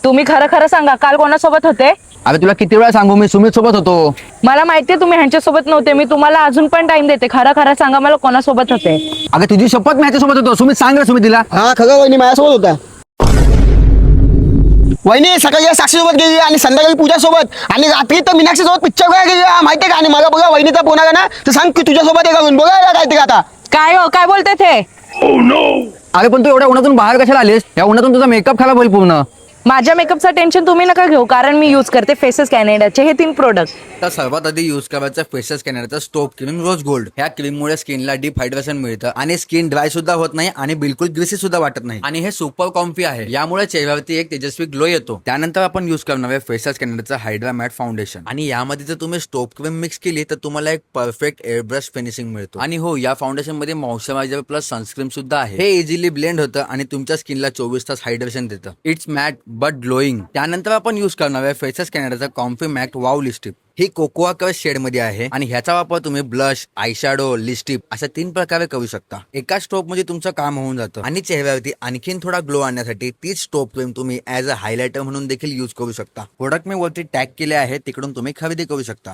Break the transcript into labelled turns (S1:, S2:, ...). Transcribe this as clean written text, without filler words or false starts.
S1: तुम्ही खरं खरं सांगा, काल कोणासोबत होते?
S2: अरे तुला किती वेळा सांगू, मी सुमित सोबत होतो.
S1: मला माहितीये तुम्ही ह्यांच्यासोबत नव्हते. मी तुम्हाला अजून पण टाइम देते. खरं खरं सांगा मला, कोणासोबत होते?
S2: अगं तुझी शपथ, मी ह्याच्यासोबत होतो. सुमित सांग रे, सुमित तिला.
S3: हा खरं वहिनी माझ्यासोबत होता. वहिनी सकाळी साक्षी सोबत गेली आणि संध्याकाळी पूजा सोबत आणि रात्री तर मीनाक्षी सोबत पिक्चर बघायला गेली माहितीये का. आणि मला बघा वहिनीचा फोन आला ना, तर सांग की तुझ्यासोबत आहे का बघा काहीतरी आता.
S1: काय हो, काय बोलते ते?
S2: अरे पण तू एवढ्या उन्हातून बाहेर कशाला आलीस? या उन्हातून तुझा मेकअप खराब होईल पूर्ण.
S1: माझ्या मेकअपचं टेन्शन तुम्ही नका घेऊ, कारण मी यूज करते फेसेस कॅनेडाचे हे 3 प्रोडक्ट.
S2: तर सर्वात आधी यूज करायचं फेसेस कॅनरचा स्टोप क्रीम रोज गोल्ड. ह्या क्रीममुळे स्किनला डीप हायड्रेशन मिळतं आणि स्किन ड्राय सुद्धा होत नाही आणि बिलकुल ग्रीसी सुद्धा वाटत नाही. आणि हे सुपर कॉम्फी आहे, यामुळे चेहऱ्यावरती एक तेजस्वी ग्लो येतो. त्यानंतर आपण यूज करणार आहे फेसेस कॅनरचं हायड्रा मॅट फाउंडेशन. आणि यामध्ये जर तुम्ही स्टोप क्रीम मिक्स केली तर तुम्हाला एक परफेक्ट एअर ब्रश फिनिशिंग मिळतो. आणि हो, या फाउंडेशन मध्ये मॉइश्चरायझर प्लस सनस्क्रीन सुद्धा आहे. हे इझिली ब्लेंड होतं आणि तुमच्या स्किनला 24 तास हायड्रेशन देतं. It's matte but glowing. त्यानंतर आपण यूज करणार आहे फेसेस कॅनडाचा कॉम्फी मॅट वाव लिपस्टिक. ही कोकोआ कलर शेड मध्ये आहे आणि ह्याचा वापर तुम्ही ब्लश, आयशॅडो, लिपस्टिक अशा 3 प्रकारे करू शकता. एका स्टोप मध्ये तुमचं काम होऊन जातं. आणि चेहऱ्यावरती आणखीन थोडा ग्लो आणण्यासाठी तीच स्टोप क्रीम तुम्ही ऍज अ हायलायटर म्हणून देखील यूज करू शकता. प्रोडक्ट मी वरती टॅग केले आहे, तिकडून तुम्ही खरेदी करू शकता.